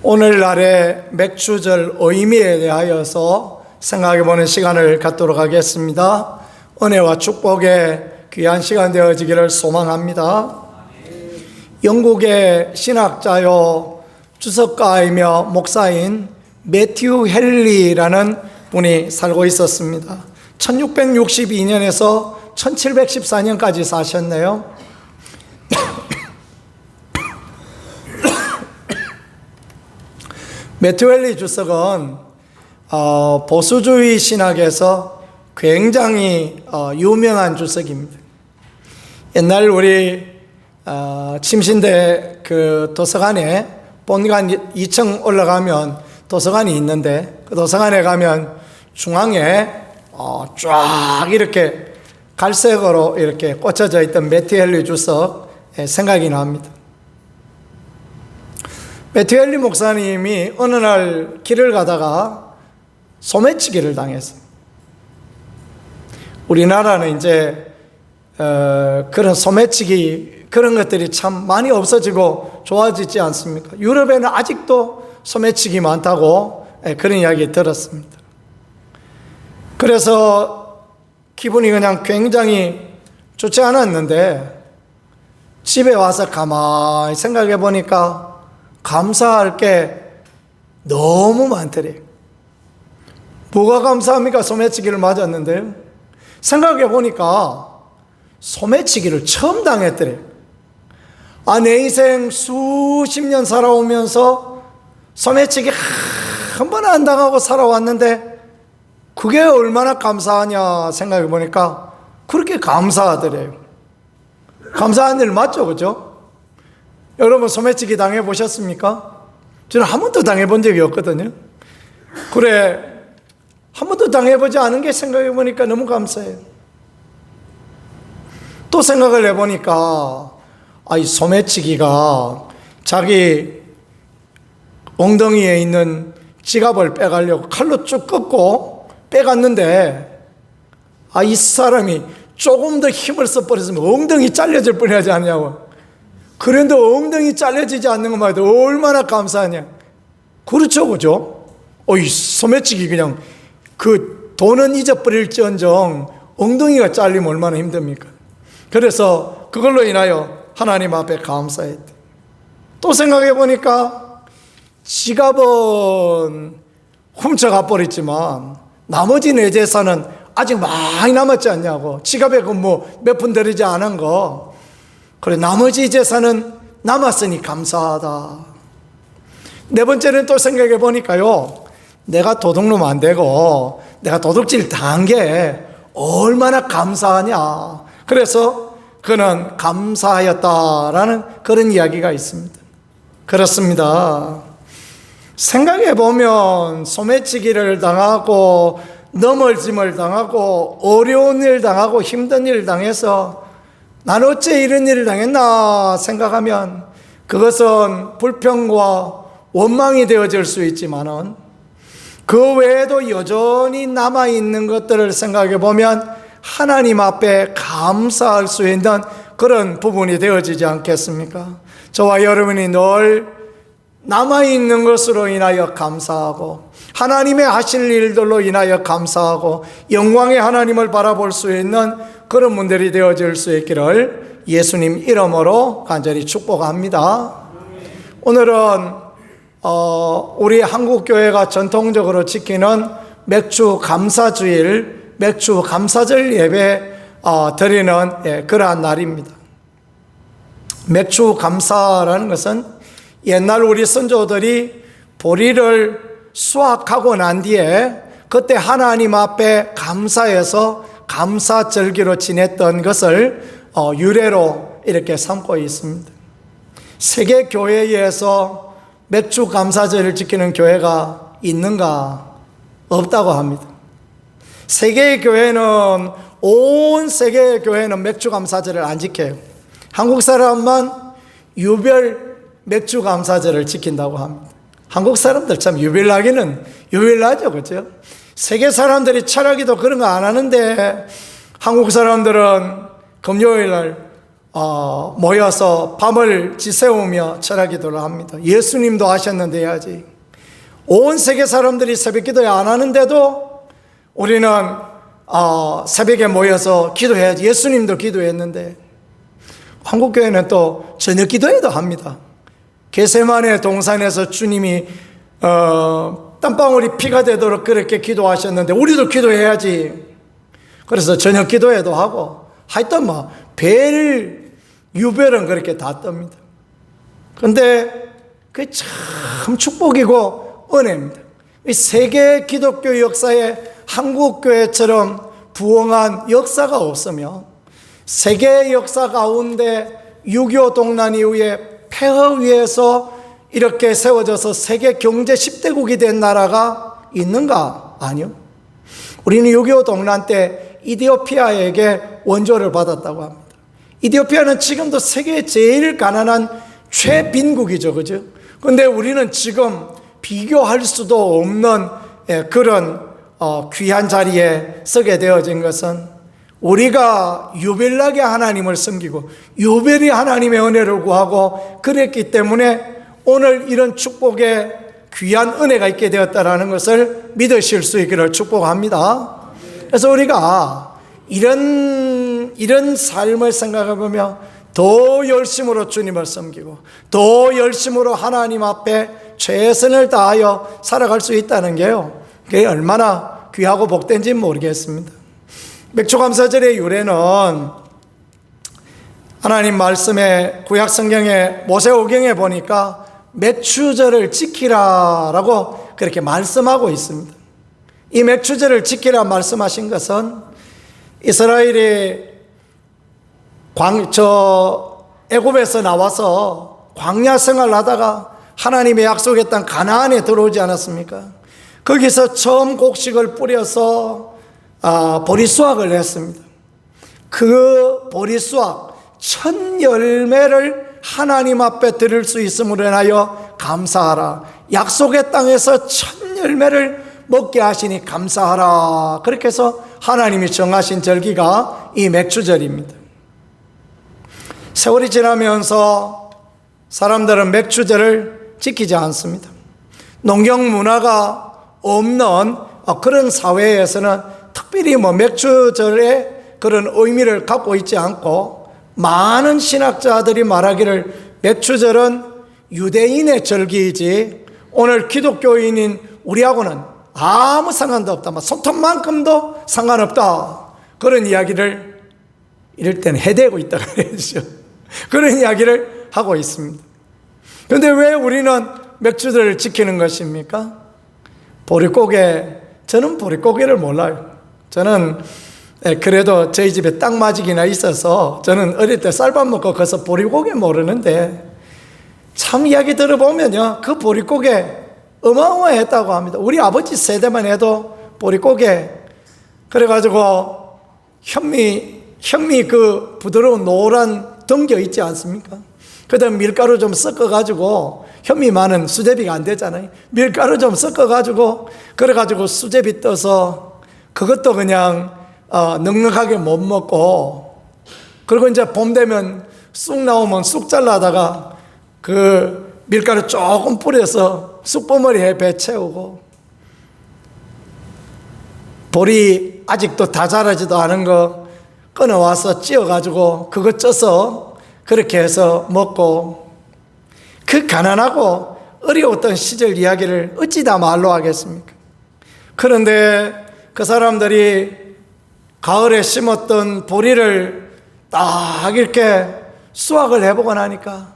오늘날의 맥주절 의미에 대하여서 생각해보는 시간을 갖도록 하겠습니다. 은혜와 축복의 귀한 시간 되어지기를 소망합니다. 영국의 신학자요 주석가이며 목사인 매튜 헨리라는 분이 살고 있었습니다. 1662년에서 1714년까지 사셨네요. 매튜 헨리 주석은 보수주의 신학에서 굉장히 유명한 주석입니다. 옛날 우리 침신대 그 도서관에 본관 2층 올라가면 도서관이 있는데, 그 도서관에 가면 중앙에 쫙 이렇게 갈색으로 이렇게 꽂혀져 있던 매튜 헨리 주석의 생각이 납니다. 매튜 헨리 목사님이 어느 날 길을 가다가 소매치기를 당했어요. 우리나라는 이제 그런 소매치기 그런 것들이 참 많이 없어지고 좋아지지 않습니까? 유럽에는 아직도 소매치기 많다고 그런 이야기 들었습니다. 그래서 기분이 그냥 굉장히 좋지 않았는데 집에 와서 가만히 생각해 보니까 감사할 게 너무 많더래요. 뭐가 감사합니까? 소매치기를 맞았는데요. 생각해 보니까 소매치기를 처음 당했더래요. 내 인생 수십 년 살아오면서 소매치기 한 번 안 당하고 살아왔는데 그게 얼마나 감사하냐 생각해 보니까 그렇게 감사하더래요. 감사한 일 맞죠? 그죠? 여러분 소매치기 당해보셨습니까? 저는 한 번도 당해본 적이 없거든요. 그래, 한 번도 당해보지 않은 게 생각해보니까 너무 감사해요. 또 생각을 해보니까 이 소매치기가 자기 엉덩이에 있는 지갑을 빼가려고 칼로 쭉 꺾고 빼갔는데 이 사람이 조금 더 힘을 써버렸으면 엉덩이 잘려질 뻔하지 않냐고. 그런데 엉덩이 잘려지지 않는 것만 해도 얼마나 감사하냐. 그렇죠, 그죠? 이 소매치기 그냥 그 돈은 잊어버릴지언정 엉덩이가 잘리면 얼마나 힘듭니까? 그래서 그걸로 인하여 하나님 앞에 감사했대. 또 생각해 보니까 지갑은 훔쳐가 버렸지만 나머지 내 재산은 아직 많이 남았지 않냐고. 지갑에 그 몇 푼 들이지 않은 거. 그래, 나머지 재산은 남았으니 감사하다. 네 번째는 또 생각해 보니까요, 내가 도둑놈 안 되고 내가 도둑질 당한 게 얼마나 감사하냐. 그래서 그는 감사하였다라는 그런 이야기가 있습니다. 그렇습니다. 생각해 보면 소매치기를 당하고 넘어짐을 당하고 어려운 일 당하고 힘든 일 당해서 난 어째 이런 일을 당했나 생각하면 그것은 불평과 원망이 되어질 수 있지만은 그 외에도 여전히 남아있는 것들을 생각해 보면 하나님 앞에 감사할 수 있는 그런 부분이 되어지지 않겠습니까? 저와 여러분이 늘 남아있는 것으로 인하여 감사하고 하나님의 하실 일들로 인하여 감사하고 영광의 하나님을 바라볼 수 있는 그런 분들이 되어질 수 있기를 예수님 이름으로 간절히 축복합니다. 오늘은 우리 한국교회가 전통적으로 지키는 맥주 감사주일, 맥주 감사절 예배 드리는 그러한 날입니다. 맥주 감사라는 것은 옛날 우리 선조들이 보리를 수확하고 난 뒤에 그때 하나님 앞에 감사해서 감사절기로 지냈던 것을 유래로 이렇게 삼고 있습니다. 세계 교회에서 맥주 감사절을 지키는 교회가 있는가? 없다고 합니다. 세계의 교회는, 온 세계의 교회는 맥주 감사절을 안 지켜요. 한국 사람만 유별 맥주 감사절을 지킨다고 합니다. 한국 사람들 참 유별나기는 유별나죠, 그렇죠? 세계 사람들이 철학기도 그런 거 안 하는데 한국 사람들은 금요일 날 모여서 밤을 지새우며 철학기도를 합니다. 예수님도 하셨는데 해야지. 온 세계 사람들이 새벽기도 안 하는데도 우리는 새벽에 모여서 기도해야지. 예수님도 기도했는데 한국교회는 또 저녁기도회도 합니다. 겟세마네 동산에서 주님이 땀방울이 피가 되도록 그렇게 기도하셨는데 우리도 기도해야지. 그래서 저녁기도회도 하고 하여튼 별 유별은 그렇게 다 뜹니다. 근데 그게 참 축복이고 은혜입니다. 세계 기독교 역사에 한국교회처럼 부흥한 역사가 없으며 세계 역사 가운데 6.25 동란 이후에 폐허 위에서 이렇게 세워져서 세계 경제 10대국이 된 나라가 있는가? 아니요. 우리는 6.25 동란 때 이디오피아에게 원조를 받았다고 합니다. 이디오피아는 지금도 세계 제일 가난한 최빈국이죠. 그죠? 근데 우리는 지금 비교할 수도 없는 그런 귀한 자리에 서게 되어진 것은 우리가 유별나게 하나님을 섬기고 유별히 하나님의 은혜를 구하고 그랬기 때문에 오늘 이런 축복의 귀한 은혜가 있게 되었다는 것을 믿으실 수 있기를 축복합니다. 그래서 우리가 이런 삶을 생각해 보면 더 열심으로 주님을 섬기고 더 열심으로 하나님 앞에 최선을 다하여 살아갈 수 있다는 게요, 그게 얼마나 귀하고 복된지 모르겠습니다. 맥주감사절의 유래는 하나님 말씀에 구약 성경에 모세오경에 보니까 맥주절을 지키라라고 그렇게 말씀하고 있습니다. 이 맥주절을 지키라 말씀하신 것은 이스라엘이 애굽에서 나와서 광야 생활을 하다가 하나님의 약속했던 가나안에 들어오지 않았습니까? 거기서 처음 곡식을 뿌려서 보리수확을 했습니다. 그 보리수확 첫 열매를 하나님 앞에 드릴 수 있음으로 인하여 감사하라. 약속의 땅에서 첫 열매를 먹게 하시니 감사하라. 그렇게 해서 하나님이 정하신 절기가 이 맥주절입니다. 세월이 지나면서 사람들은 맥주절을 지키지 않습니다. 농경 문화가 없는 그런 사회에서는 특별히 맥주절에 그런 의미를 갖고 있지 않고, 많은 신학자들이 말하기를 맥주절은 유대인의 절기이지 오늘 기독교인인 우리하고는 아무 상관도 없다, 손톱만큼도 상관없다, 그런 이야기를 이럴 때는 해대고 있다고 그러죠. 그런 이야기를 하고 있습니다. 그런데 왜 우리는 맥주절을 지키는 것입니까? 보릿고개, 저는 보릿고개를 몰라요. 저는 그래도 저희 집에 땅마직이나 있어서 저는 어릴 때 쌀밥 먹고 가서 보릿고개 모르는데, 참 이야기 들어보면요, 그 보릿고개 어마어마했다고 합니다. 우리 아버지 세대만 해도 보릿고개, 그래가지고 현미 그 부드러운 노란 덩겨 있지 않습니까? 그 다음 밀가루 좀 섞어가지고, 현미 많은 수제비가 안 되잖아요. 밀가루 좀 섞어가지고, 그래가지고 수제비 떠서 그것도 그냥 넉넉하게 못 먹고, 그리고 이제 봄 되면 쑥 나오면 쑥 잘라다가 그 밀가루 조금 뿌려서 쑥버무리에 배 채우고, 보리 아직도 다 자라지도 않은 거 끊어와서 찧어가지고 그거 쪄서 그렇게 해서 먹고, 그 가난하고 어려웠던 시절 이야기를 어찌 다 말로 하겠습니까? 그런데 그 사람들이 가을에 심었던 보리를 딱 이렇게 수확을 해보고 나니까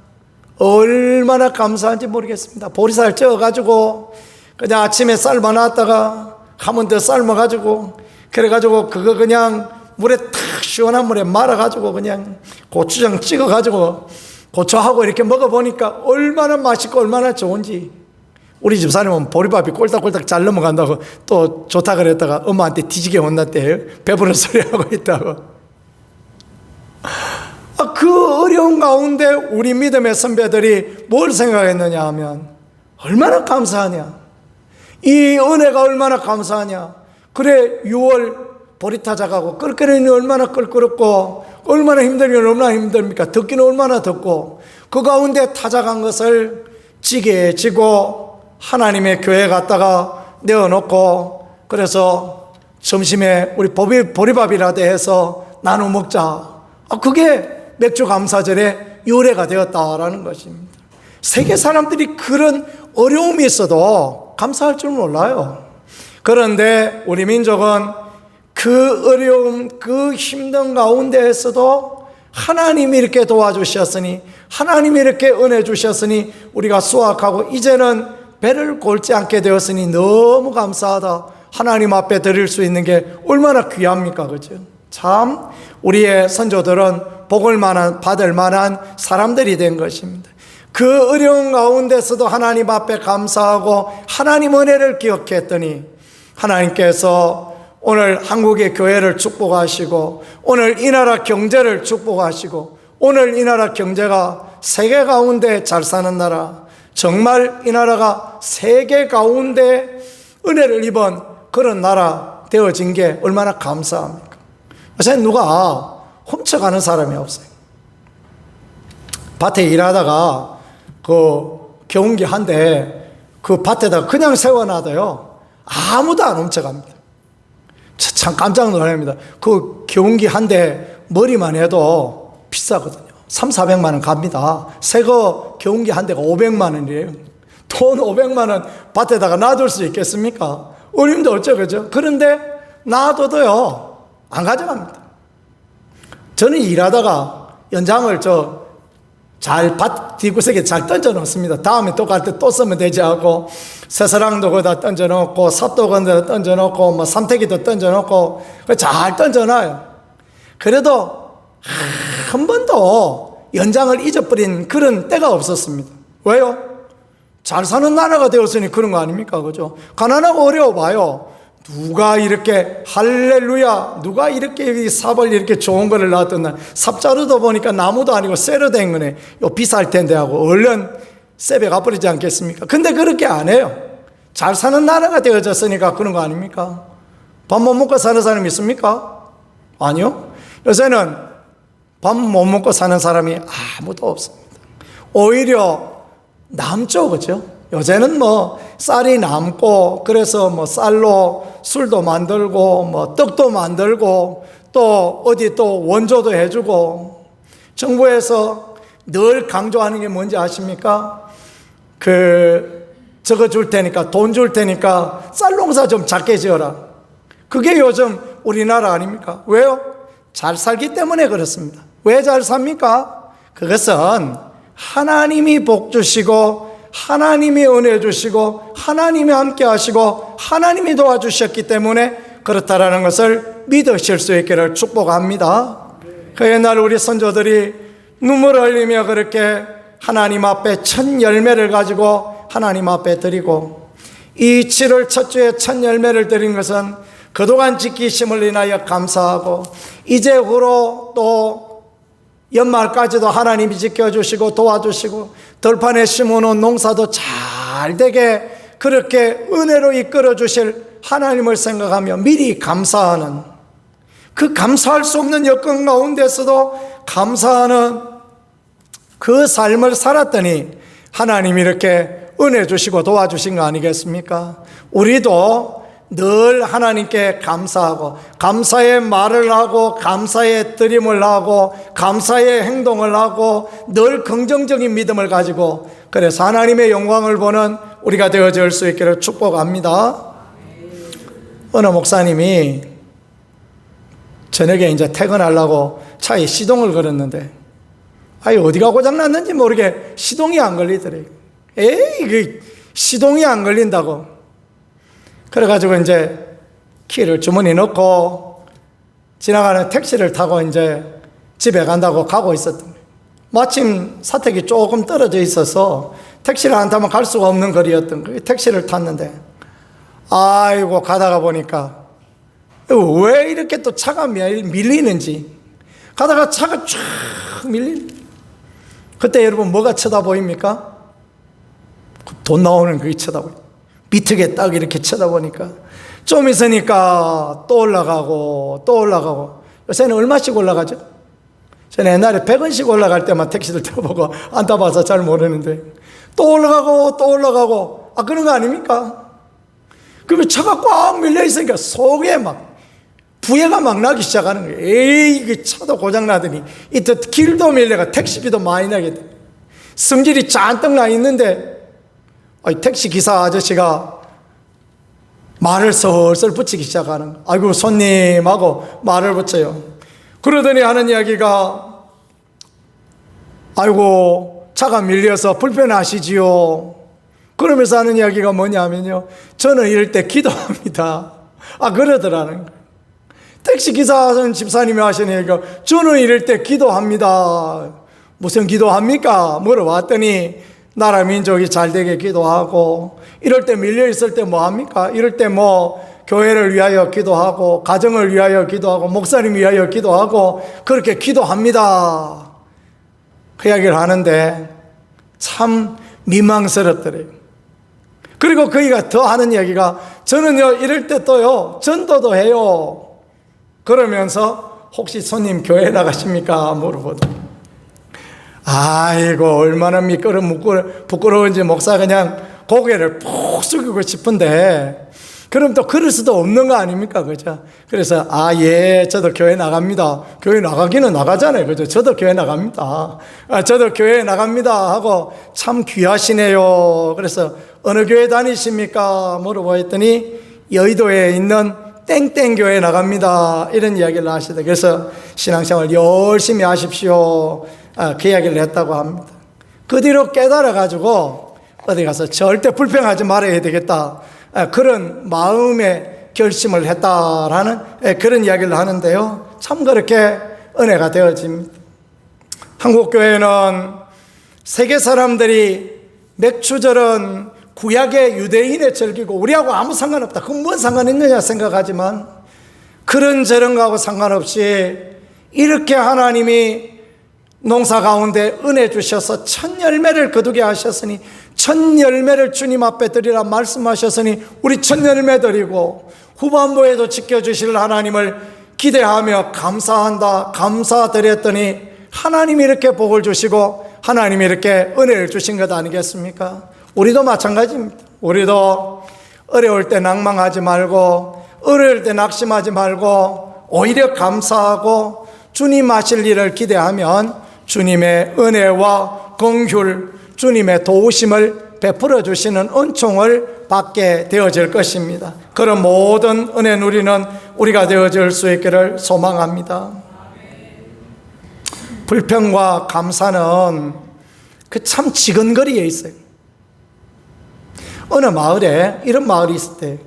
얼마나 감사한지 모르겠습니다. 보리살 쪄가지고 그냥 아침에 삶아놨다가 한 번 더 삶아가지고, 그래가지고 그거 그냥 물에 탁 시원한 물에 말아가지고 그냥 고추장 찍어가지고 고추하고 이렇게 먹어보니까 얼마나 맛있고 얼마나 좋은지. 우리 집사님은 보리밥이 꼴딱꼴딱 잘 넘어간다고 또 좋다 그랬다가 엄마한테 뒤지게 혼났대요. 배부른 소리 하고 있다고. 그 어려운 가운데 우리 믿음의 선배들이 뭘 생각했느냐 하면, 얼마나 감사하냐, 이 은혜가 얼마나 감사하냐. 그래 6월 보리 타작하고 끓기는 얼마나 끓고 얼마나 힘들면 얼마나 힘듭니까? 덥기는 얼마나 덥고 그 가운데 타작한 것을 찌개에 지고 하나님의 교회에 갔다가 내어놓고 그래서 점심에 우리 보리밥이라도 해서 나눠 먹자. 그게 맥주 감사절의 유래가 되었다라는 것입니다. 세계 사람들이 그런 어려움이 있어도 감사할 줄 몰라요. 그런데 우리 민족은 그 어려움, 그 힘든 가운데에서도 하나님이 이렇게 도와주셨으니, 하나님이 이렇게 은혜 주셨으니 우리가 수확하고 이제는 배를 골지 않게 되었으니 너무 감사하다. 하나님 앞에 드릴 수 있는 게 얼마나 귀합니까? 그죠? 참 우리의 선조들은 복을 받을 만한 사람들이 된 것입니다. 그 어려운 가운데서도 하나님 앞에 감사하고 하나님 은혜를 기억했더니 하나님께서 오늘 한국의 교회를 축복하시고 오늘 이 나라 경제를 축복하시고 오늘 이 나라 경제가 세계 가운데 잘 사는 나라, 정말 이 나라가 세계 가운데 은혜를 입은 그런 나라 되어진 게 얼마나 감사합니까? 요새 누가 훔쳐가는 사람이 없어요. 밭에 일하다가 그 경운기 한 대 그 밭에다가 그냥 세워놔도요 아무도 안 훔쳐갑니다. 참 깜짝 놀랍니다. 그 경운기 한 대 머리만 해도 비싸거든요. 300~400만 원 갑니다. 새거 경운기 한 대가 500만 원이에요. 돈 500만 원 밭에다가 놔둘 수 있겠습니까? 어림도 없죠, 그죠? 그런데 놔둬도요 안 가져갑니다. 저는 일하다가 연장을 잘 밭 뒷구석에 잘 던져 놓습니다. 다음에 또 갈 때 또 쓰면 되지 하고 새서랑도 거기다 던져 놓고 삽도 거기다 던져 놓고 뭐 삼태기도 던져 놓고 잘 던져 놔요. 그래도 한 번도 연장을 잊어버린 그런 때가 없었습니다. 왜요? 잘 사는 나라가 되었으니 그런 거 아닙니까? 그죠? 가난하고 어려워 봐요. 누가 이렇게 할렐루야, 누가 이렇게 이 삽을 이렇게 좋은 거를 놨더나 삽자루도 보니까 나무도 아니고 쇠로 된 거네. 요 비쌀 텐데 하고 얼른 쇠배 가버리지 않겠습니까? 근데 그렇게 안 해요. 잘 사는 나라가 되어졌으니까 그런 거 아닙니까? 밥 못 먹고 사는 사람이 있습니까? 아니요. 요새는 밥 못 먹고 사는 사람이 아무도 없습니다. 오히려 남죠, 그죠? 요새는 뭐 쌀이 남고 그래서 뭐 쌀로 술도 만들고 뭐 떡도 만들고 또 어디 또 원조도 해주고 정부에서 늘 강조하는 게 뭔지 아십니까? 저거 줄 테니까 돈 줄 테니까 쌀 농사 좀 작게 지어라. 그게 요즘 우리나라 아닙니까? 왜요? 잘 살기 때문에 그렇습니다. 왜 잘 삽니까? 그것은 하나님이 복 주시고 하나님이 은혜 주시고 하나님이 함께 하시고 하나님이 도와주셨기 때문에 그렇다라는 것을 믿으실 수 있기를 축복합니다. 그 옛날 우리 선조들이 눈물을 흘리며 그렇게 하나님 앞에 첫 열매를 가지고 하나님 앞에 드리고 이 7월 첫 주에 첫 열매를 드린 것은 그동안 지키심을 인하여 감사하고 이제후로 또 연말까지도 하나님이 지켜주시고 도와주시고 들판에 심어놓은 농사도 잘 되게 그렇게 은혜로 이끌어 주실 하나님을 생각하며 미리 감사하는, 그 감사할 수 없는 여건 가운데서도 감사하는 그 삶을 살았더니 하나님이 이렇게 은혜 주시고 도와주신 거 아니겠습니까? 우리도 늘 하나님께 감사하고 감사의 말을 하고 감사의 드림을 하고 감사의 행동을 하고 늘 긍정적인 믿음을 가지고 그래서 하나님의 영광을 보는 우리가 되어질 수 있기를 축복합니다. 어느 목사님이 저녁에 이제 퇴근하려고 차에 시동을 걸었는데 어디가 고장났는지 모르게 시동이 안 걸리더래요. 그 시동이 안 걸린다고. 그래가지고 이제 키를 주머니에 넣고 지나가는 택시를 타고 이제 집에 간다고 가고 있었던 거예요. 마침 사택이 조금 떨어져 있어서 택시를 안 타면 갈 수가 없는 거리였던 거예요. 택시를 탔는데 아이고 가다가 보니까 왜 이렇게 또 차가 밀리는지 가다가 차가 쫙 밀리는. 그때 여러분 뭐가 쳐다보입니까? 돈 나오는 그게 쳐다보여요. 비트게 딱 이렇게 쳐다보니까 좀 있으니까 또 올라가고 또 올라가고. 요새는 얼마씩 올라가죠? 저는 옛날에 100원씩 올라갈 때만 택시를 타보고 안 타봐서 잘 모르는데 또 올라가고 또 올라가고. 그런 거 아닙니까? 그러면 차가 꽉 밀려 있으니까 속에 막 부해가 막 나기 시작하는 거예요. 에이, 이게 차도 고장나더니 이때 길도 밀려가 택시비도 많이 나게 돼. 성질이 잔뜩 나 있는데 택시 기사 아저씨가 말을 설설 붙이기 시작하는 거예요. 아이고, 손님하고 말을 붙여요. 그러더니 하는 이야기가, 아이고, 차가 밀려서 불편하시지요. 그러면서 하는 이야기가 뭐냐면요, 저는 이럴 때 기도합니다. 그러더라는 거예요. 택시기사는 집사님이 하시는 얘기가, 저는 이럴 때 기도합니다. 무슨 기도합니까? 물어봤더니 나라 민족이 잘 되게 기도하고, 이럴 때 밀려있을 때 뭐합니까? 이럴 때 교회를 위하여 기도하고, 가정을 위하여 기도하고, 목사님 위하여 기도하고, 그렇게 기도합니다. 그 이야기를 하는데 참 민망스럽더래요. 그리고 그이가 더 하는 이야기가, 저는요 이럴 때 또요 전도도 해요. 그러면서 혹시 손님 교회 나가십니까? 물어보더니, 아이고, 얼마나 부끄러운지 목사 그냥 고개를 푹 숙이고 싶은데, 그럼 또 그럴 수도 없는 거 아닙니까? 그죠? 그래서, 예, 저도 교회 나갑니다. 교회 나가기는 나가잖아요. 그죠? 저도 교회 나갑니다. 저도 교회 나갑니다. 하고, 참 귀하시네요. 그래서, 어느 교회 다니십니까? 물어보았더니, 여의도에 있는 땡땡 교회 나갑니다. 이런 이야기를 하시다. 그래서, 신앙생활 열심히 하십시오. 그 이야기를 했다고 합니다. 그 뒤로 깨달아가지고 어디 가서 절대 불평하지 말아야 되겠다, 그런 마음의 결심을 했다라는 그런 이야기를 하는데요, 참 그렇게 은혜가 되어집니다. 한국교회는 세계 사람들이 맥주절은 구약의 유대인의 절기고 우리하고 아무 상관없다, 그건 뭔 상관 있느냐 생각하지만, 그런 저런 거하고 상관없이 이렇게 하나님이 농사 가운데 은혜 주셔서 첫 열매를 거두게 하셨으니, 첫 열매를 주님 앞에 드리라 말씀하셨으니 우리 첫 열매 드리고, 후반부에도 지켜주실 하나님을 기대하며 감사한다, 감사드렸더니 하나님이 이렇게 복을 주시고 하나님이 이렇게 은혜를 주신 것 아니겠습니까? 우리도 마찬가지입니다. 우리도 어려울 때 낭망하지 말고, 어려울 때 낙심하지 말고, 오히려 감사하고 주님 하실 일을 기대하면 주님의 은혜와 긍휼, 주님의 도우심을 베풀어 주시는 은총을 받게 되어질 것입니다. 그런 모든 은혜 누리는 우리가 되어질 수 있기를 소망합니다. 불평과 감사는 그 참 지근거리에 있어요. 어느 마을에 이런 마을이 있을 때,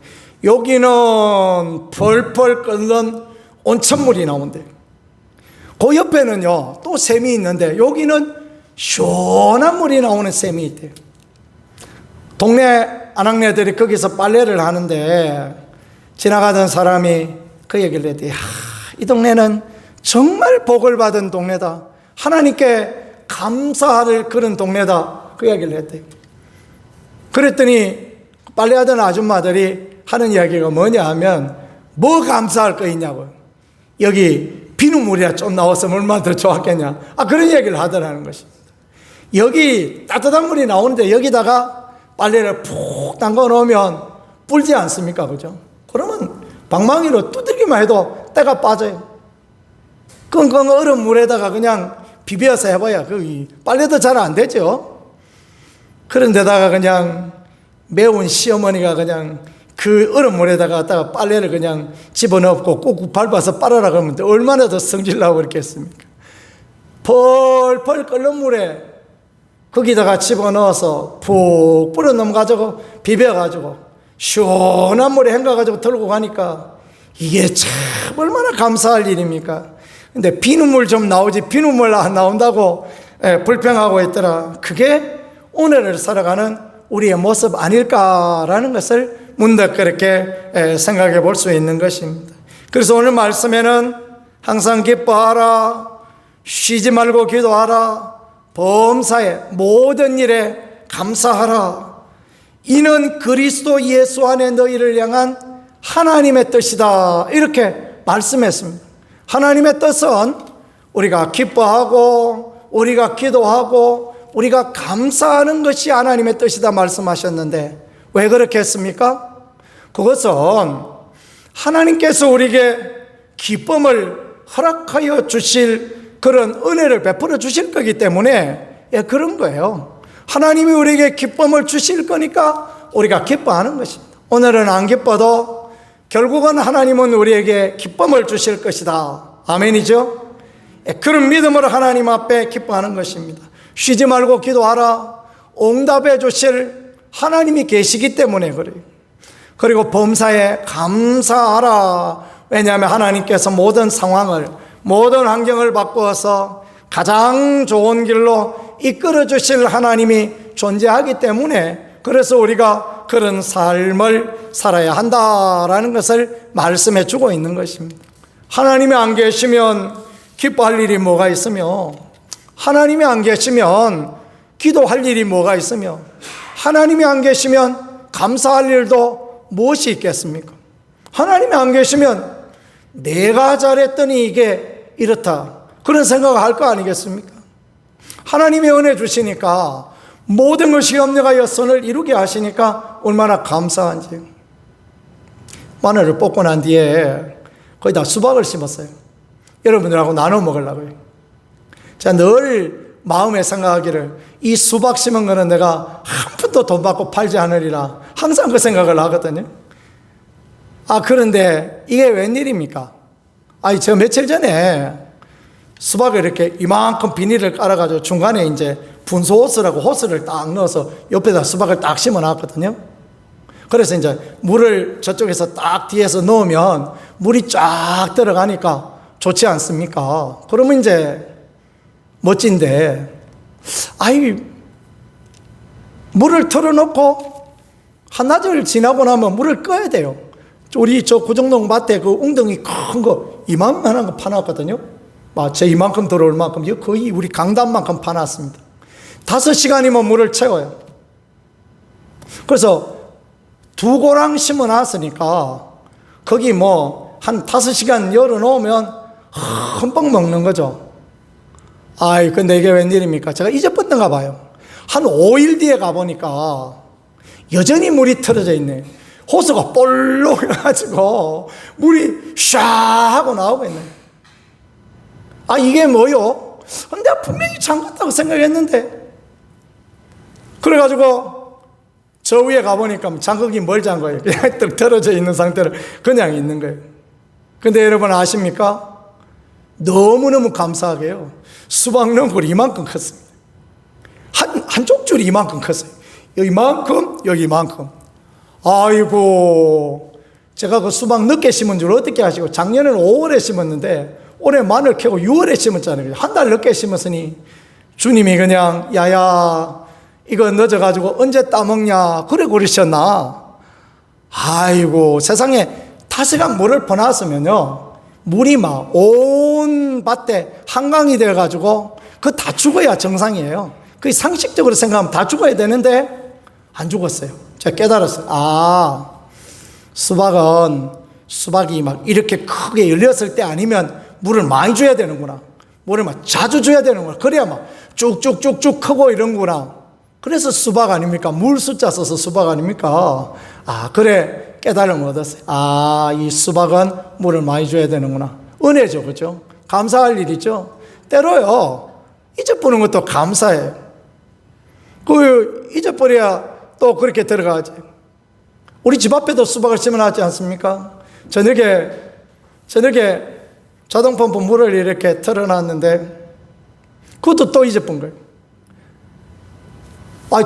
여기는 펄펄 끓는 온천물이 나온대요. 그 옆에는요 또 샘이 있는데, 여기는 시원한 물이 나오는 샘이 있대요. 동네 아낙네들이 거기서 빨래를 하는데 지나가던 사람이 그 얘기를 했대요. 이 동네는 정말 복을 받은 동네다, 하나님께 감사할 그런 동네다, 그 얘기를 했대요. 그랬더니 빨래하던 아줌마들이 하는 이야기가 뭐냐 하면, 뭐 감사할 거 있냐고, 여기 비눗물이야 좀 나왔으면 얼마나 더 좋았겠냐, 그런 얘기를 하더라는 것입니다. 여기 따뜻한 물이 나오는데 여기다가 빨래를 푹 담궈 놓으면 불지 않습니까? 그죠? 그러면 방망이로 두들기만 해도 때가 빠져요. 끙끙 얼음 물에다가 그냥 비벼서 해봐야 빨래도 잘 안 되죠. 그런데다가 그냥 매운 시어머니가 그냥 그 얼음물에다가 갖다가 빨래를 그냥 집어넣고 꾹꾹 밟아서 빨아라 그러면 얼마나 더 성질나고 그랬겠습니까? 펄펄 끓는 물에 거기다가 집어넣어서 푹 뿌려 넘어가지고 비벼가지고 시원한 물에 헹가가지고 들고 가니까 이게 참 얼마나 감사할 일입니까? 근데 비눗물 좀 나오지 비눗물 안 나온다고 불평하고 있더라. 그게 오늘을 살아가는 우리의 모습 아닐까라는 것을 문득 그렇게 생각해 볼 수 있는 것입니다. 그래서 오늘 말씀에는 항상 기뻐하라, 쉬지 말고 기도하라, 범사에 모든 일에 감사하라, 이는 그리스도 예수 안에 너희를 향한 하나님의 뜻이다 이렇게 말씀했습니다. 하나님의 뜻은 우리가 기뻐하고 우리가 기도하고 우리가 감사하는 것이 하나님의 뜻이다 말씀하셨는데 왜 그렇게 했습니까? 그것은 하나님께서 우리에게 기쁨을 허락하여 주실 그런 은혜를 베풀어 주실 거기 때문에 그런 거예요. 하나님이 우리에게 기쁨을 주실 거니까 우리가 기뻐하는 것입니다. 오늘은 안 기뻐도 결국은 하나님은 우리에게 기쁨을 주실 것이다. 아멘이죠? 그런 믿음으로 하나님 앞에 기뻐하는 것입니다. 쉬지 말고 기도하라. 응답해 주실 하나님이 계시기 때문에 그래요. 그리고 범사에 감사하라. 왜냐하면 하나님께서 모든 상황을, 모든 환경을 바꾸어서 가장 좋은 길로 이끌어 주실 하나님이 존재하기 때문에 그래서 우리가 그런 삶을 살아야 한다라는 것을 말씀해 주고 있는 것입니다. 하나님이 안 계시면 기뻐할 일이 뭐가 있으며, 하나님이 안 계시면 기도할 일이 뭐가 있으며, 하나님이 안 계시면 감사할 일도 무엇이 있겠습니까? 하나님이 안 계시면 내가 잘했더니 이게 이렇다 그런 생각을 할 거 아니겠습니까? 하나님이 은혜 주시니까 모든 것이 염려가 여선을 이루게 하시니까 얼마나 감사한지. 마늘을 뽑고 난 뒤에 거기다 수박을 심었어요. 여러분들하고 나눠 먹으려고요. 제가 늘 마음에 생각하기를 이 수박 심은 거는 내가 한 푼도 돈 받고 팔지 않으리라 항상 그 생각을 하거든요. 그런데 이게 웬일입니까? 제가 며칠 전에 수박을 이렇게 이만큼 비닐을 깔아가지고 중간에 이제 분소호스라고 호스를 딱 넣어서 옆에다 수박을 딱 심어 놨거든요. 그래서 이제 물을 저쪽에서 딱 뒤에서 넣으면 물이 쫙 들어가니까 좋지 않습니까? 그러면 이제 멋진데, 물을 틀어놓고 한나절 지나고 나면 물을 꺼야 돼요. 우리 저 구정동 밭에 그 웅덩이 큰 거 이만한 거 파놨거든요. 제 이만큼 들어올 만큼 거의 우리 강단만큼 파놨습니다. 5시간이면 물을 채워요. 그래서 2고랑 심어 놨으니까 거기 한 5시간 열어놓으면 흠뻑 먹는 거죠. 근데 이게 웬일입니까? 제가 잊어버렸는가 봐요. 한 5일 뒤에 가보니까 여전히 물이 틀어져 있네. 호수가 볼록 해가지고 물이 샤 하고 나오고 있네. 이게 뭐요? 내가 분명히 잠갔다고 생각했는데. 그래가지고 저 위에 가보니까 잠그기 뭘 잠궈요? 그냥 뚝 틀어져 있는 상태로 그냥 있는 거예요. 근데 여러분 아십니까? 너무너무 감사하게요. 수박 넝쿨이 이만큼 컸습니다. 한쪽 줄이 이만큼 컸어요. 여기만큼, 여기만큼. 아이고, 제가 그 수박 늦게 심은 줄 어떻게 하시고, 작년에는 5월에 심었는데, 올해 마늘 캐고 6월에 심었잖아요. 한 달 늦게 심었으니, 주님이 그냥, 야야, 이거 늦어가지고 언제 따먹냐, 그래 그러셨나? 아이고, 세상에 타시강 물을 퍼놨으면요, 물이 막 온 밭에 한강이 돼가지고, 그거 다 죽어야 정상이에요. 그 상식적으로 생각하면 다 죽어야 되는데, 안 죽었어요. 제가 깨달았어요. 수박이 막 이렇게 크게 열렸을 때 아니면 물을 많이 줘야 되는구나. 물을 막 자주 줘야 되는구나. 그래야 막 쭉쭉쭉쭉 크고 이런구나. 그래서 수박 아닙니까? 물 숫자 써서 수박 아닙니까? 그래 깨달음을 얻었어요. 이 수박은 물을 많이 줘야 되는구나. 은혜죠, 그죠? 감사할 일이죠. 때로요, 잊어버리는 것도 감사해요. 잊어버려야 또 그렇게 들어가지. 우리 집 앞에도 수박을 심어놨지 않습니까? 저녁에 자동펌프 물을 이렇게 틀어놨는데 그것도 또 잊어본 거예요.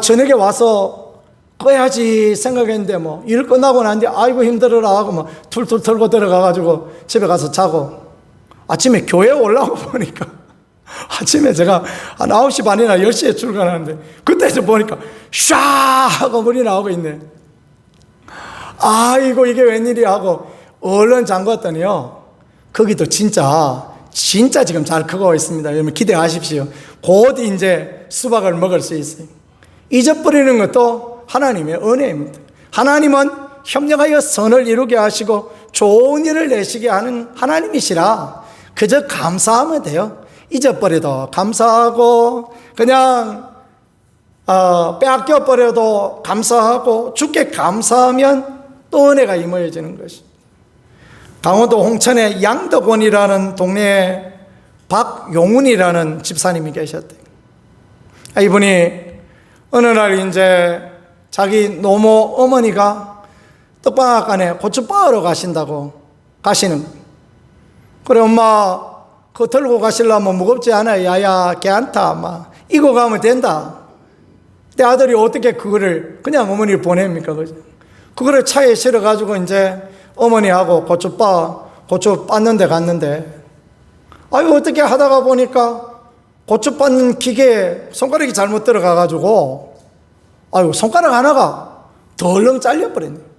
저녁에 와서 꺼야지 생각했는데 일 끝나고 난 뒤에 아이고 힘들어라 하고 툴툴 털고 들어가가지고 집에 가서 자고 아침에 교회 올라오고 보니까 아침에 제가 한 9시 반이나 10시에 출근하는데 그때서 보니까 샤 하고 물이 나오고 있네. 아이고 이게 웬일이야 하고 얼른 잠갔더니요, 거기도 진짜 지금 잘 크고 있습니다. 여러분 기대하십시오. 곧 이제 수박을 먹을 수 있어요. 잊어버리는 것도 하나님의 은혜입니다. 하나님은 협력하여 선을 이루게 하시고 좋은 일을 내시게 하는 하나님이시라 그저 감사하면 돼요. 잊어버려도 감사하고 그냥 빼앗겨버려도 감사하고 주께 감사하면 또 은혜가 임해지는 것입니다. 강원도 홍천에 양덕원이라는 동네에 박용훈이라는 집사님이 계셨대요. 이분이 어느 날 이제 자기 노모 어머니가 떡방앗간에 고추 빻으러 가시는 그래 엄마 그거 들고 가시려면 무겁지 않아. 야야 걔안타 막 이거 가면 된다. 내 아들이 어떻게 그거를 그냥 어머니를 보냅니까? 그죠? 그거를 차에 실어가지고 이제 어머니하고 고추 빻는 데 갔는데 아유 어떻게 하다가 보니까 고추 빻는 기계에 손가락이 잘못 들어가가지고 아유 손가락 하나가 덜렁 잘려버렸네.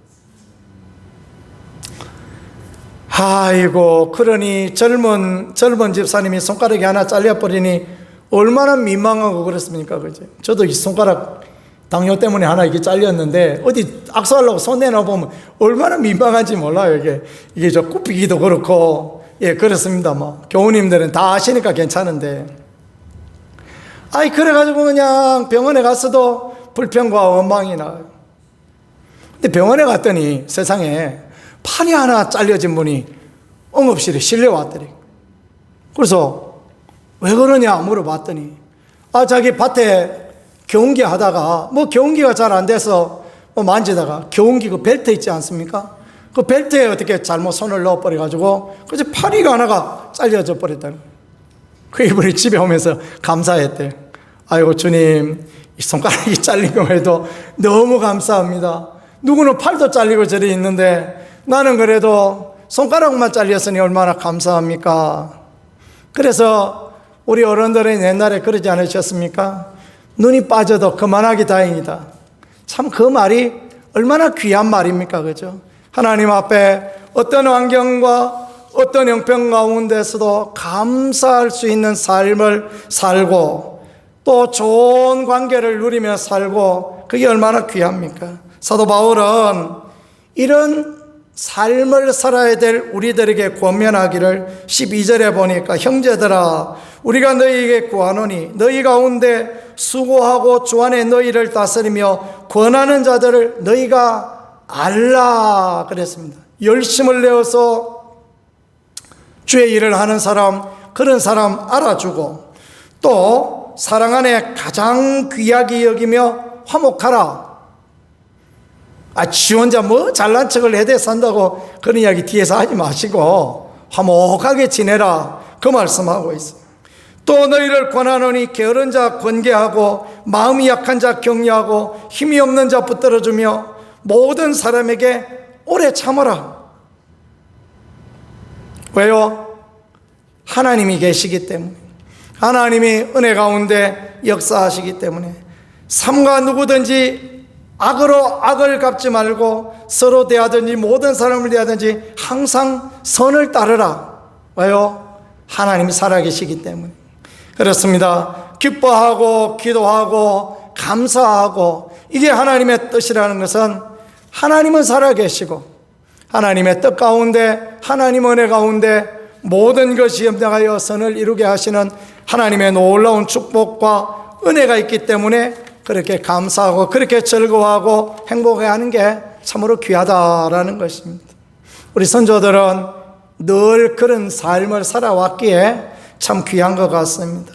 아이고 그러니 젊은 집사님이 손가락이 하나 잘려버리니 얼마나 민망하고 그렇습니까? 그죠? 저도 이 손가락 당뇨 때문에 하나 이게 잘렸는데 어디 악수하려고 손 내놔보면 얼마나 민망한지 몰라요. 이게 저 굽히기도 그렇고 예 그렇습니다. 뭐 교우님들은 다 아시니까 괜찮은데 그래가지고 그냥 병원에 갔어도 불평과 원망이 나요. 근데 병원에 갔더니 세상에 팔이 하나 잘려진 분이 응급실에 실려왔더니 그래서 왜 그러냐 물어봤더니 자기 밭에 경운기 하다가 경운기가 잘 안 돼서 만지다가 경운기 그 벨트 있지 않습니까? 그 벨트에 어떻게 잘못 손을 넣어버려가지고 그래서 팔이가 하나가 잘려져 버렸다는 거예요. 그 이분이 집에 오면서 감사했대. 아이고 주님 이 손가락이 잘린 거 해도 너무 감사합니다. 누구는 팔도 잘리고 저리 있는데 나는 그래도 손가락만 잘렸으니 얼마나 감사합니까? 그래서 우리 어른들은 옛날에 그러지 않으셨습니까? 눈이 빠져도 그만하기 다행이다. 참 그 말이 얼마나 귀한 말입니까? 그죠? 하나님 앞에 어떤 환경과 어떤 형편 가운데서도 감사할 수 있는 삶을 살고 또 좋은 관계를 누리며 살고 그게 얼마나 귀합니까? 사도 바울은 이런 삶을 살아야 될 우리들에게 권면하기를 12절에 보니까 형제들아 우리가 너희에게 구하노니 너희 가운데 수고하고 주 안에 너희를 다스리며 권하는 자들을 너희가 알라 그랬습니다. 열심을 내어서 주의 일을 하는 사람 그런 사람 알아주고 또 사랑 안에 가장 귀하게 여기며 화목하라. 지 혼자 잘난 척을 해대 산다고 그런 이야기 뒤에서 하지 마시고 화목하게 지내라 그 말씀하고 있어요. 또 너희를 권하노니 게으른 자 권계하고 마음이 약한 자 격려하고 힘이 없는 자 붙들어주며 모든 사람에게 오래 참아라. 왜요? 하나님이 계시기 때문에 하나님이 은혜 가운데 역사하시기 때문에 삼가 누구든지 악으로 악을 갚지 말고 서로 대하든지 모든 사람을 대하든지 항상 선을 따르라. 왜요? 하나님이 살아계시기 때문에 그렇습니다. 기뻐하고 기도하고 감사하고 이게 하나님의 뜻이라는 것은 하나님은 살아계시고 하나님의 뜻 가운데 하나님 은혜 가운데 모든 것이 협력하여 선을 이루게 하시는 하나님의 놀라운 축복과 은혜가 있기 때문에 그렇게 감사하고 그렇게 즐거워하고 행복해하는 게 참으로 귀하다라는 것입니다. 우리 선조들은 늘 그런 삶을 살아왔기에 참 귀한 것 같습니다.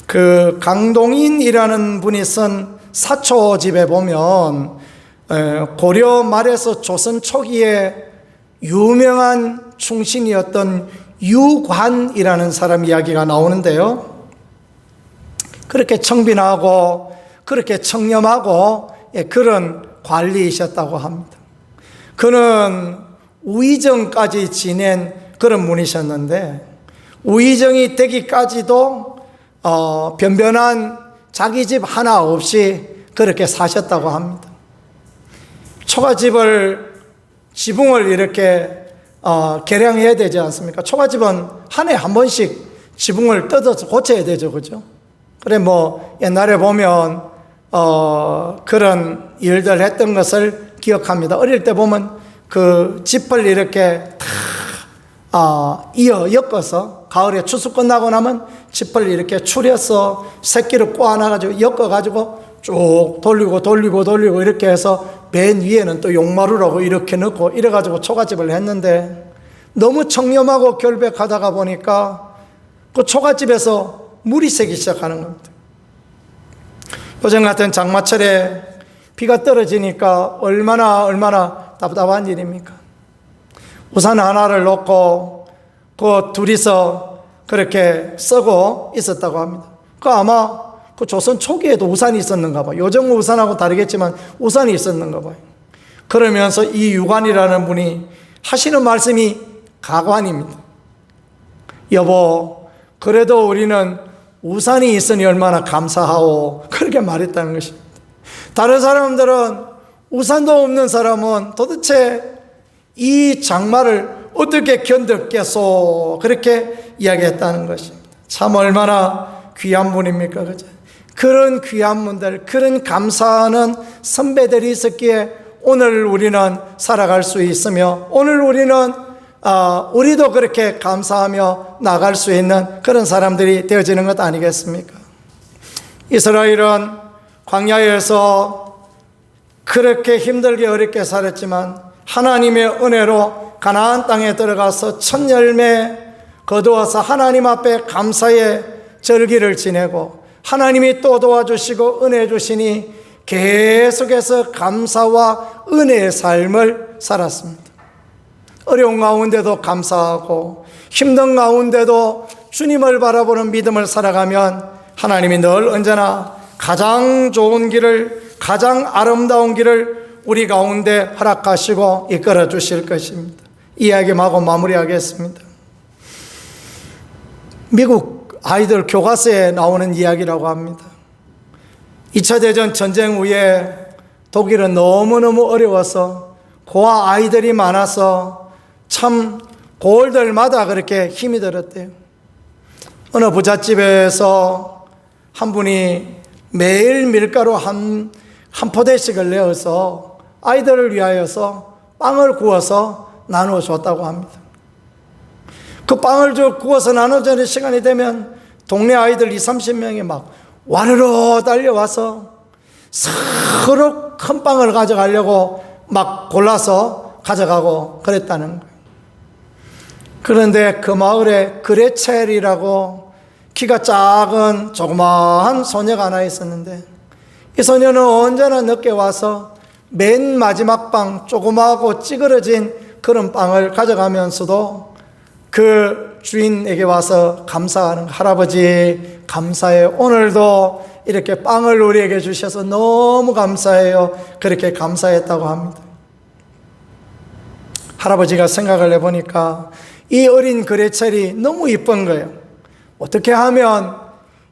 그 강동인이라는 분이 쓴 사초집에 보면 고려 말에서 조선 초기에 유명한 충신이었던 유관이라는 사람 이야기가 나오는데요. 그렇게 청빈하고 그렇게 청렴하고 그런 관리이셨다고 합니다. 그는 우의정까지 지낸 그런 분이셨는데 우의정이 되기까지도 변변한 자기 집 하나 없이 그렇게 사셨다고 합니다. 지붕을 이렇게 개량해야 되지 않습니까? 초가집은 한 해 한 번씩 지붕을 뜯어서 고쳐야 되죠, 그죠? 그래 옛날에 보면 그런 일들 했던 것을 기억합니다. 어릴 때 보면 그 짚을 이렇게 다 엮어서 가을에 추수 끝나고 나면 짚을 이렇게 추려서 새끼를 꼬아놔가지고 엮어가지고 쭉 돌리고 이렇게 해서 맨 위에는 또 용마루라고 이렇게 넣고 이래가지고 초가집을 했는데, 너무 청렴하고 결백하다가 보니까 그 초가집에서 물이 새기 시작하는 겁니다. 요즘 같은 장마철에 비가 떨어지니까 얼마나 답답한 일입니까? 우산 하나를 놓고 그 둘이서 그렇게 쓰고 있었다고 합니다. 그 아마 그 조선 초기에도 우산이 있었는가 봐요. 요즘 우산하고 다르겠지만 우산이 있었는가 봐요. 그러면서 이 유관이라는 분이 하시는 말씀이 가관입니다. 여보, 그래도 우리는 우산이 있으니 얼마나 감사하오. 그렇게 말했다는 것입니다. 다른 사람들은, 우산도 없는 사람은 도대체 이 장마를 어떻게 견뎠겠소. 그렇게 이야기했다는 것입니다. 참 얼마나 귀한 분입니까? 그죠? 그런 귀한 분들, 그런 감사하는 선배들이 있었기에 오늘 우리는 살아갈 수 있으며, 오늘 우리도 그렇게 감사하며 나갈 수 있는 그런 사람들이 되어지는 것 아니겠습니까? 이스라엘은 광야에서 그렇게 힘들게 어렵게 살았지만 하나님의 은혜로 가나안 땅에 들어가서 첫 열매 거두어서 하나님 앞에 감사의 절기를 지내고, 하나님이 또 도와주시고 은혜 주시니 계속해서 감사와 은혜의 삶을 살았습니다. 어려운 가운데도 감사하고 힘든 가운데도 주님을 바라보는 믿음을 살아가면 하나님이 늘 언제나 가장 좋은 길을, 가장 아름다운 길을 우리 가운데 허락하시고 이끌어 주실 것입니다. 이야기하고 마무리하겠습니다. 미국 아이들 교과서에 나오는 이야기라고 합니다. 2차 대전 전쟁 후에 독일은 너무너무 어려워서 고아 아이들이 많아서 참 고을들마다 그렇게 힘이 들었대요. 어느 부잣집에서 한 분이 매일 밀가루 한 포대씩을 내어서 아이들을 위하여서 빵을 구워서 나누어 줬다고 합니다. 그 빵을 구워서 나눠주는 시간이 되면 동네 아이들 20-30명이 막 와르르 달려와서 서로 큰 빵을 가져가려고 막 골라서 가져가고 그랬다는 거예요. 그런데 그 마을에 그레첼이라고 키가 작은 조그마한 소녀가 하나 있었는데, 이 소녀는 언제나 늦게 와서 맨 마지막 빵, 조그마하고 찌그러진 그런 빵을 가져가면서도 그 주인에게 와서 감사하는, 할아버지 감사해요. 오늘도 이렇게 빵을 우리에게 주셔서 너무 감사해요. 그렇게 감사했다고 합니다. 할아버지가 생각을 해보니까 이 어린 그레첼이 너무 이쁜 거예요. 어떻게 하면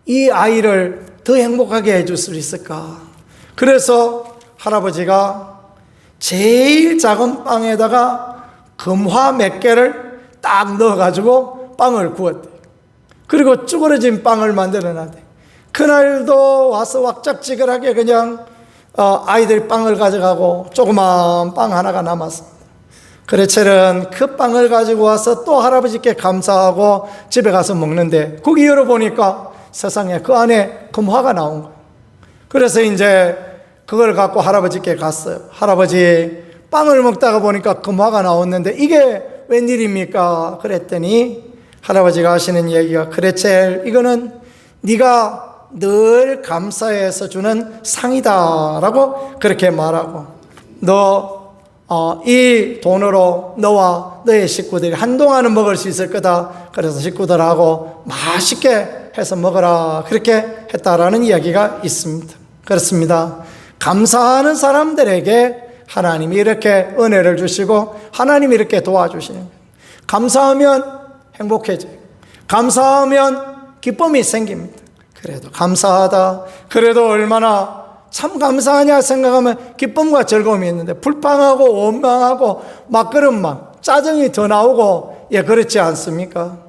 이 아이를 더 행복하게 해줄 수 있을까? 그래서 할아버지가 제일 작은 빵에다가 금화 몇 개를 딱 넣어가지고 빵을 구웠대요. 그리고 쭈그러진 빵을 만들어 놨대요. 그날도 와서 왁짝지근하게 그냥 아이들이 빵을 가져가고 조그만 빵 하나가 남았습니다. 그레첼은 그 빵을 가지고 와서 또 할아버지께 감사하고 집에 가서 먹는데, 거기 열어보니까 세상에 그 안에 금화가 나온 거예요. 그래서 이제 그걸 갖고 할아버지께 갔어요. 할아버지, 빵을 먹다가 보니까 금화가 나왔는데 이게 웬일입니까? 그랬더니 할아버지가 하시는 얘기가, 그레첼, 이거는 네가 늘 감사해서 주는 상이다 라고 그렇게 말하고, 이 돈으로 너와 너의 식구들이 한동안은 먹을 수 있을 거다. 그래서 식구들하고 맛있게 해서 먹어라. 그렇게 했다라는 이야기가 있습니다. 그렇습니다. 감사하는 사람들에게 하나님이 이렇게 은혜를 주시고 하나님이 이렇게 도와주시는 거예요. 감사하면 행복해져요. 감사하면 기쁨이 생깁니다. 그래도 감사하다, 그래도 얼마나 참 감사하냐 생각하면 기쁨과 즐거움이 있는데, 불평하고 원망하고 막그릇만 짜증이 더 나오고, 그렇지 않습니까?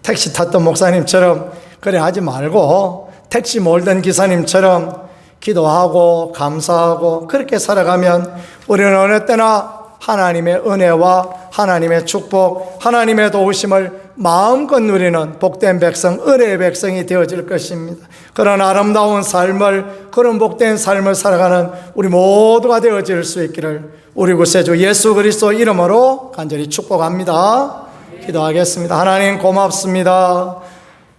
택시 탔던 목사님처럼 그래 하지 말고 택시 몰던 기사님처럼 기도하고 감사하고 그렇게 살아가면 우리는 어느 때나 하나님의 은혜와 하나님의 축복, 하나님의 도우심을 마음껏 누리는 복된 백성, 은혜의 백성이 되어질 것입니다. 그런 아름다운 삶을, 그런 복된 삶을 살아가는 우리 모두가 되어질 수 있기를 우리 구세주 예수 그리스도 이름으로 간절히 축복합니다. 기도하겠습니다. 하나님 고맙습니다.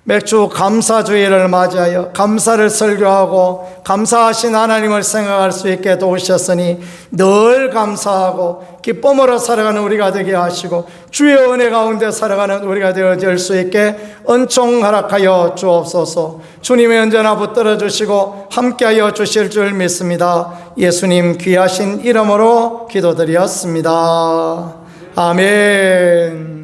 매주 감사주일을 맞이하여 감사를 설교하고 감사하신 하나님을 생각할 수 있게 도우셨으니 늘 감사하고 기쁨으로 살아가는 우리가 되게 하시고 주의 은혜 가운데 살아가는 우리가 되어질 수 있게 은총 허락하여 주옵소서. 주님의 언제나 붙들어 주시고 함께하여 주실 줄 믿습니다. 예수님 귀하신 이름으로 기도드렸습니다. 아멘.